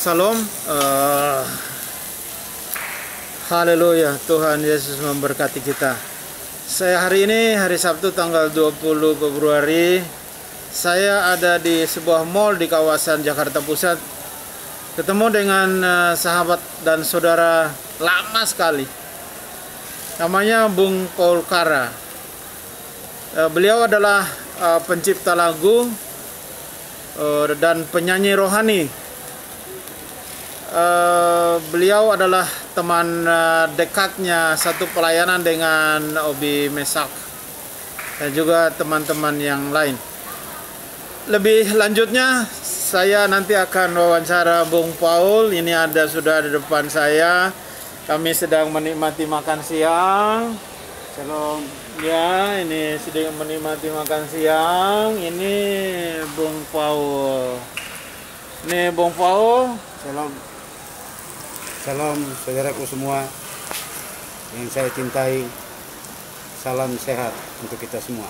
Salam. Haleluya, Tuhan Yesus memberkati kita. Saya hari ini, hari Sabtu tanggal 20 Februari, saya ada di sebuah mall di kawasan Jakarta Pusat. Ketemu dengan sahabat dan saudara lama sekali. Namanya Bung Paul Kara. Beliau adalah pencipta lagu dan penyanyi rohani. Beliau adalah teman dekatnya satu pelayanan dengan Obi Mesak dan juga teman-teman yang lain. Lebih lanjutnya saya nanti akan wawancara Bung Paul. Ini sudah di depan saya. Kami sedang menikmati makan siang. Shalom. Ya, ini sedang menikmati makan siang. Ini Bung Paul. Ini Bung Paul. Shalom. Salam saudaraku semua yang saya cintai. Salam sehat untuk kita semua.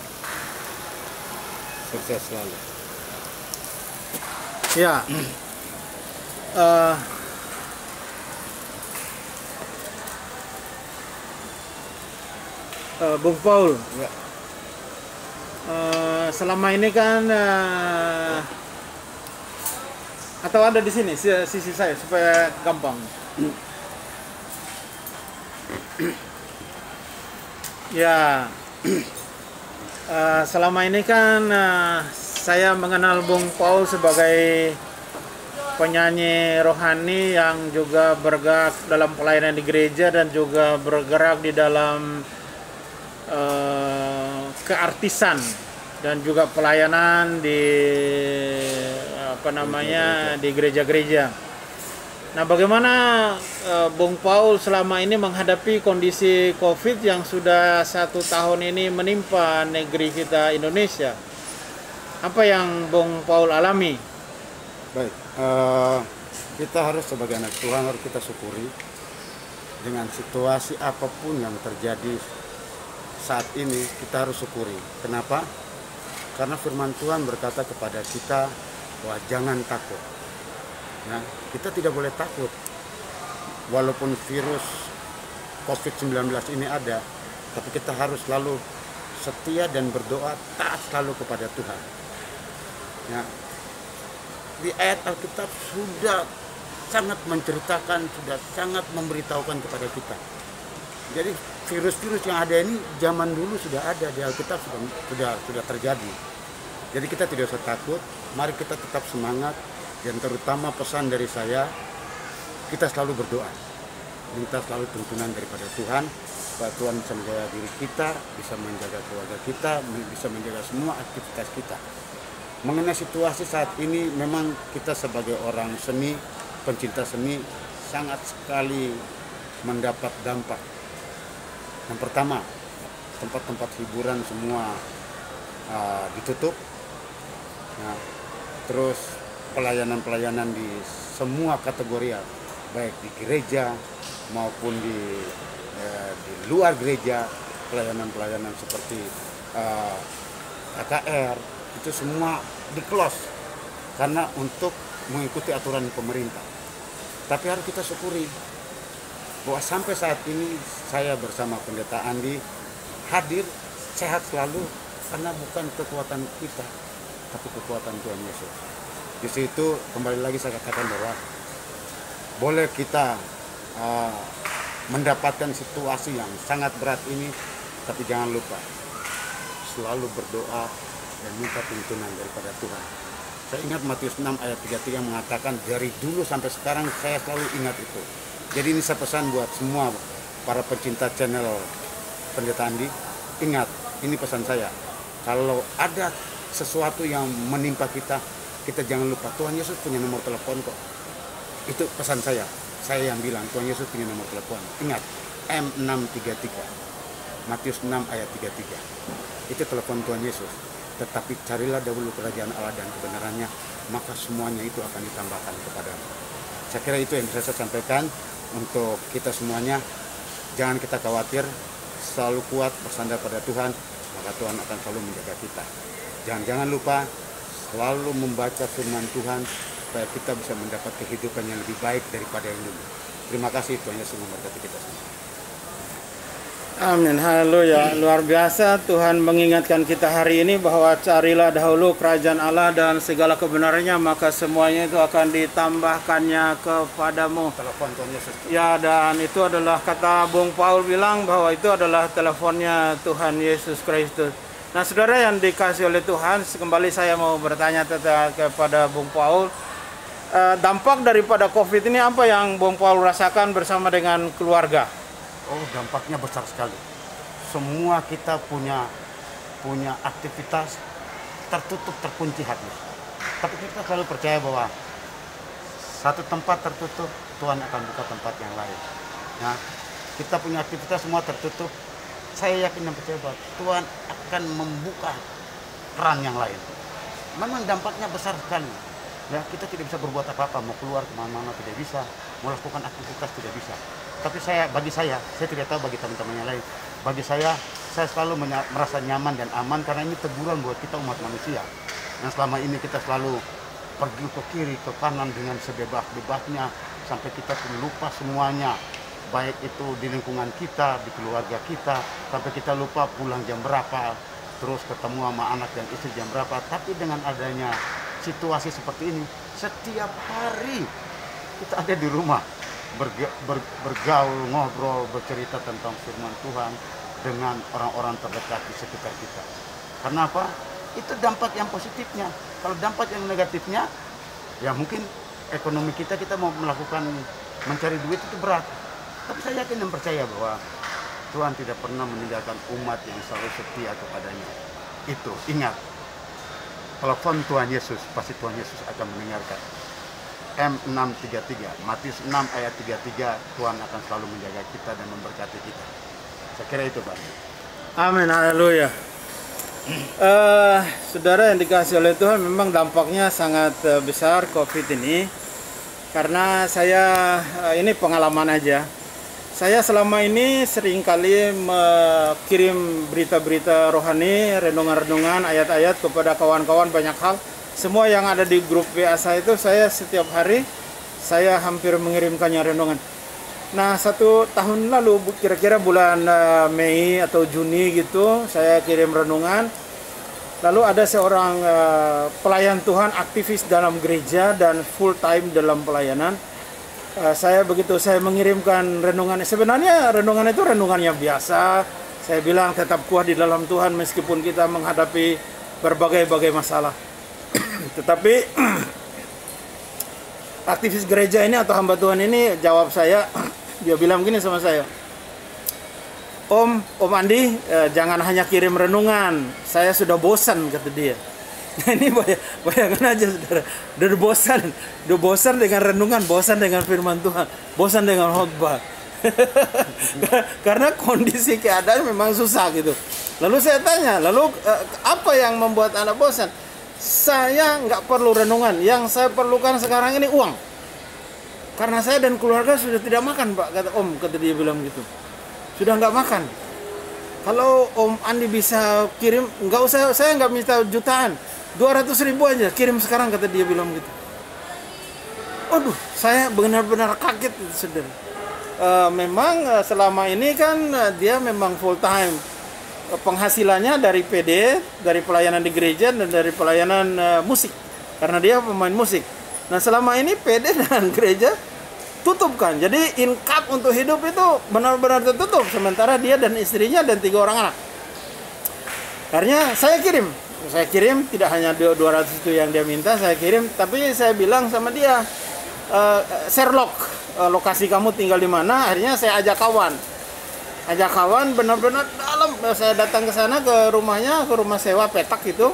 Sukses selalu. Ya. Bung Paul. Ya. Selama ini kan atau ada di sini sisi saya supaya gampang. Ya, selama ini kan saya mengenal Bung Paul sebagai penyanyi rohani yang juga bergerak dalam pelayanan di gereja dan juga bergerak di dalam keartisan dan juga pelayanan di di gereja-gereja. Nah, bagaimana Bung Paul selama ini menghadapi kondisi COVID yang sudah 1 tahun ini menimpa negeri kita Indonesia? Apa yang Bung Paul alami? Baik, kita harus sebagai anak Tuhan harus kita syukuri dengan situasi apapun yang terjadi saat ini. Kita harus syukuri. Kenapa? Karena firman Tuhan berkata kepada kita bahwa jangan takut. Ya, kita tidak boleh takut. Walaupun virus COVID-19 ini ada, tapi kita harus selalu setia dan berdoa, taat selalu kepada Tuhan. Ya, di ayat Alkitab sudah sangat menceritakan, sudah sangat memberitahukan kepada kita. Jadi virus-virus yang ada ini zaman dulu sudah ada, di Alkitab sudah terjadi. Jadi kita tidak usah takut, mari kita tetap semangat. Dan terutama pesan dari saya, kita selalu berdoa, minta selalu tuntunan daripada Tuhan, supaya Tuhan bisa menjaga diri kita, bisa menjaga keluarga kita, bisa menjaga semua aktivitas kita. Mengenai situasi saat ini, memang kita sebagai orang seni, pencinta seni, sangat sekali mendapat dampak. Yang pertama, tempat-tempat hiburan semua ditutup. Nah, terus pelayanan-pelayanan di semua kategori, baik di gereja maupun di luar gereja, pelayanan-pelayanan seperti KKR itu semua di-close karena untuk mengikuti aturan pemerintah. Tapi harus kita syukuri bahwa sampai saat ini saya bersama Pendeta Andi hadir sehat selalu karena bukan kekuatan kita, tapi kekuatan Tuhan Yesus. Di situ kembali lagi saya katakan bahwa boleh kita mendapatkan situasi yang sangat berat ini, tapi jangan lupa selalu berdoa dan minta tuntunan daripada Tuhan. Saya ingat Matius 6 ayat 33 mengatakan, dari dulu sampai sekarang saya selalu ingat itu. Jadi ini saya pesan buat semua para pecinta channel Pendeta Andi, ingat, ini pesan saya. Kalau ada sesuatu yang menimpa kita jangan lupa Tuhan Yesus punya nomor telepon kok. Itu pesan saya yang bilang Tuhan Yesus punya nomor telepon. Ingat, M633, Matius 6 ayat 33. Itu telepon Tuhan Yesus. Tetapi carilah dahulu kerajaan Allah dan kebenarannya, maka semuanya itu akan ditambahkan kepadamu. Saya kira itu yang bisa saya sampaikan untuk kita semuanya. Jangan kita khawatir, selalu kuat bersandar pada Tuhan, maka Tuhan akan selalu menjaga kita. Jangan lupa selalu membaca firman Tuhan, supaya kita bisa mendapat kehidupan yang lebih baik daripada yang dulu. Terima kasih, Tuhan Yesus memberkati kita semua. Amin, haleluya. Luar biasa Tuhan mengingatkan kita hari ini bahwa carilah dahulu kerajaan Allah dan segala kebenarannya, maka semuanya itu akan ditambahkannya kepadamu. Telepon Tuhan Yesus. Ya, dan itu adalah kata Bung Paul bilang bahwa itu adalah teleponnya Tuhan Yesus Kristus. Nah, saudara yang dikasih oleh Tuhan, kembali saya mau bertanya kepada Bung Paul, dampak daripada COVID ini apa yang Bung Paul rasakan bersama dengan keluarga? Oh, dampaknya besar sekali. Semua kita punya aktivitas tertutup, terkunci habis. Tapi kita selalu percaya bahwa satu tempat tertutup, Tuhan akan buka tempat yang lain. Nah, kita punya aktivitas semua tertutup. Saya yakin dan percaya bahwa Tuhan akan membuka keran yang lain. Memang dampaknya besar sekali. Ya, kita tidak bisa berbuat apa-apa, mau keluar kemana-mana tidak bisa, mau lakukan aktivitas tidak bisa. Tapi bagi saya tidak tahu bagi teman-teman yang lain. Bagi saya selalu merasa nyaman dan aman karena ini teguran buat kita umat manusia. Yang selama ini kita selalu pergi ke kiri, ke kanan dengan sebebas-bebasnya sampai kita lupa semuanya. Baik itu di lingkungan kita, di keluarga kita, sampai kita lupa pulang jam berapa, terus ketemu sama anak dan istri jam berapa. Tapi dengan adanya situasi seperti ini, setiap hari kita ada di rumah, bergaul, ngobrol, bercerita tentang firman Tuhan dengan orang-orang terdekat di sekitar kita. Karena apa? Itu dampak yang positifnya. Kalau dampak yang negatifnya, ya mungkin ekonomi kita mau mencari duit itu berat. Tapi saya yakin dan percaya bahwa Tuhan tidak pernah meninggalkan umat yang selalu setia kepadanya. Itu, ingat, telepon Tuhan Yesus, pasti Tuhan Yesus akan mendengarkan. M633, Matius 6 ayat 33, Tuhan akan selalu menjaga kita dan memberkati kita. Saya kira itu, Pak. Amin, haleluya. Saudara yang dikasih oleh Tuhan, memang dampaknya sangat besar COVID ini. Karena saya, ini pengalaman aja. Saya selama ini seringkali mengirim berita-berita rohani, renungan-renungan, ayat-ayat kepada kawan-kawan banyak hal. Semua yang ada di grup WA saya itu, saya setiap hari saya hampir mengirimkannya renungan. Nah, 1 tahun lalu, kira-kira bulan Mei atau Juni gitu, saya kirim renungan. Lalu ada seorang pelayan Tuhan, aktivis dalam gereja dan full time dalam pelayanan. Saya mengirimkan renungan. Sebenarnya renungan itu renungannya biasa. Saya bilang tetap kuat di dalam Tuhan meskipun kita menghadapi berbagai masalah. Tetapi aktivis gereja ini atau hamba Tuhan ini jawab saya, dia bilang gini sama saya, Om Andi, jangan hanya kirim renungan, saya sudah bosan, kata dia. Nah, ini bayangkan aja, saudara, udah bosan dengan renungan, bosan dengan firman Tuhan, bosan dengan khotbah. Karena kondisi keadaan memang susah gitu. Lalu saya tanya, apa yang membuat Anda bosan? Saya nggak perlu renungan, yang saya perlukan sekarang ini uang. Karena saya dan keluarga sudah tidak makan, Pak, kata dia bilang gitu. Sudah nggak makan. Kalau Om Andi bisa kirim, nggak usah, saya nggak minta jutaan, 200.000 aja, kirim sekarang, kata dia bilang gitu. Aduh, saya benar-benar kaget, saudara. Memang selama ini kan dia memang full time. Penghasilannya dari PD, dari pelayanan di gereja dan dari pelayanan musik. Karena dia pemain musik. Nah, selama ini PD dan gereja tutup kan. Jadi income untuk hidup itu benar-benar tertutup. Sementara dia dan istrinya dan 3 orang anak. Karena saya kirim tidak hanya 200 itu yang dia minta, saya kirim. Tapi saya bilang sama dia, Sherlock, lokasi kamu tinggal di mana? Akhirnya saya ajak kawan benar-benar dalam. Saya datang ke sana, ke rumahnya, ke rumah sewa petak itu.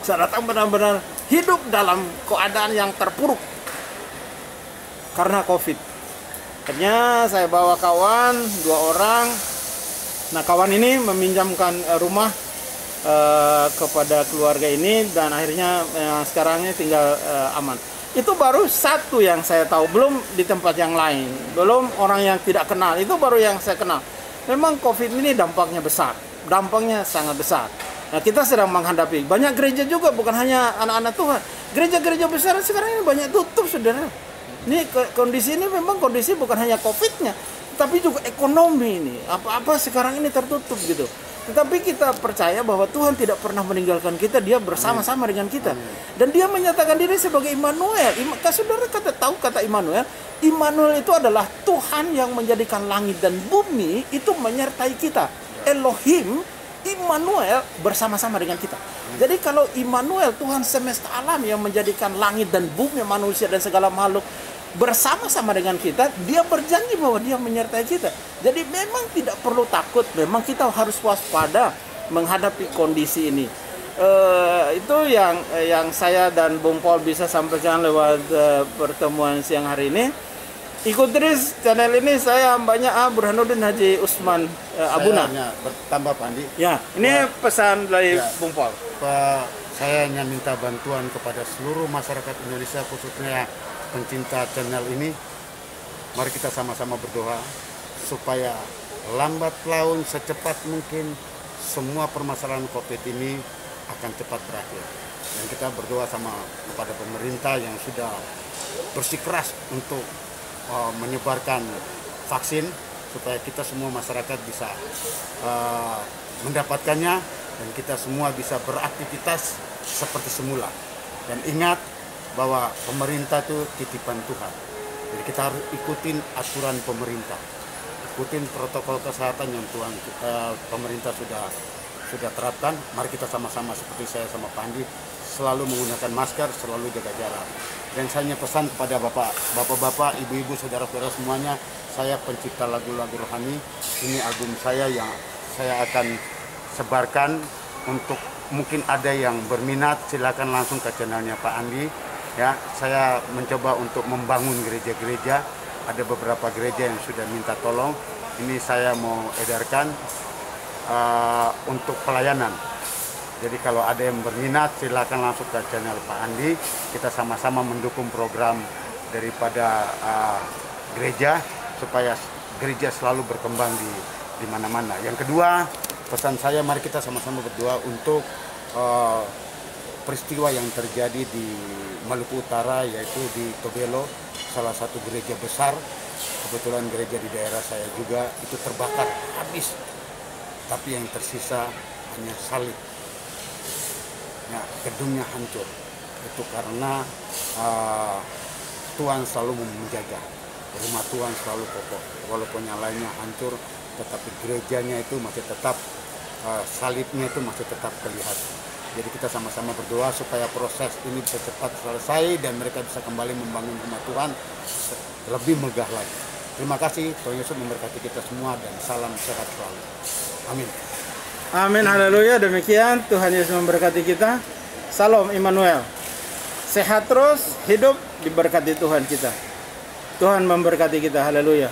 Saya datang benar-benar hidup dalam keadaan yang terpuruk karena COVID. Akhirnya saya bawa kawan 2 orang. Nah, kawan ini meminjamkan rumah kepada keluarga ini dan akhirnya sekarang ini tinggal aman. Itu baru satu yang saya tahu, belum di tempat yang lain, belum orang yang tidak kenal, itu baru yang saya kenal. Memang COVID ini dampaknya besar, dampaknya sangat besar. Nah, kita sedang menghadapi banyak gereja juga, bukan hanya anak-anak Tuhan. Gereja-gereja besar sekarang ini banyak tutup, saudara. Ini kondisi ini memang kondisi bukan hanya COVID-nya, tapi juga ekonomi ini. Apa-apa sekarang ini tertutup gitu. Tetapi kita percaya bahwa Tuhan tidak pernah meninggalkan kita, Dia bersama-sama dengan kita. Dan Dia menyatakan diri sebagai Immanuel. Saudara tahu kata Immanuel? Immanuel itu adalah Tuhan yang menjadikan langit dan bumi itu menyertai kita. Elohim, Immanuel bersama-sama dengan kita. Jadi kalau Immanuel, Tuhan semesta alam yang menjadikan langit dan bumi, manusia dan segala makhluk bersama-sama dengan kita, Dia berjanji bahwa Dia menyertai kita. Jadi memang tidak perlu takut, memang kita harus waspada menghadapi kondisi ini. Itu yang saya dan Bung Paul bisa sampaikan lewat pertemuan siang hari ini. Ikut terus channel ini, saya hambanya Burhanuddin Haji Usman Abuna. Bertambah Pak Andi. Ya, ini pesan dari Bung Paul. Saya hanya minta bantuan kepada seluruh masyarakat Indonesia, khususnya pencinta channel ini. Mari kita sama-sama berdoa supaya lambat laun secepat mungkin semua permasalahan COVID ini akan cepat berakhir. Dan kita berdoa sama kepada pemerintah yang sudah bersikeras untuk menyebarkan vaksin supaya kita semua masyarakat bisa mendapatkannya dan kita semua bisa beraktivitas seperti semula. Dan ingat bahwa pemerintah itu titipan Tuhan. Jadi kita harus ikutin aturan pemerintah, ikutin protokol kesehatan yang pemerintah sudah terapkan. Mari kita sama-sama seperti saya sama Pak Andi selalu menggunakan masker, selalu jaga jarak. Dan saya hanya pesan kepada bapak-bapak, ibu-ibu, saudara-saudara semuanya, saya pencipta lagu-lagu rohani. Ini album saya yang saya akan sebarkan. Untuk mungkin ada yang berminat, silakan langsung ke channelnya Pak Andi. Ya, saya mencoba untuk membangun gereja-gereja. Ada beberapa gereja yang sudah minta tolong. Ini saya mau edarkan untuk pelayanan. Jadi kalau ada yang berminat, silakan langsung ke channel Pak Andi. Kita sama-sama mendukung program daripada gereja supaya gereja selalu berkembang di mana-mana. Yang kedua, pesan saya, mari kita sama-sama berdoa untuk peristiwa yang terjadi di Maluku Utara, yaitu di Tobelo, salah satu gereja besar. Kebetulan gereja di daerah saya juga itu terbakar habis, tapi yang tersisa hanya salib. Ya, gedungnya hancur. Itu karena Tuhan selalu menjaga. Rumah Tuhan selalu kokoh. Walaupun yang lainnya hancur, tetapi gerejanya itu masih tetap, salibnya itu masih tetap terlihat. Jadi kita sama-sama berdoa supaya proses ini bisa cepat selesai dan mereka bisa kembali membangun rumah Tuhan lebih megah lagi. Terima kasih, Tuhan Yesus memberkati kita semua dan salam sehat selalu. Amin. Amin, haleluya. Demikian Tuhan Yesus memberkati kita. Salam Immanuel. Sehat terus, hidup diberkati Tuhan kita. Tuhan memberkati kita, haleluya.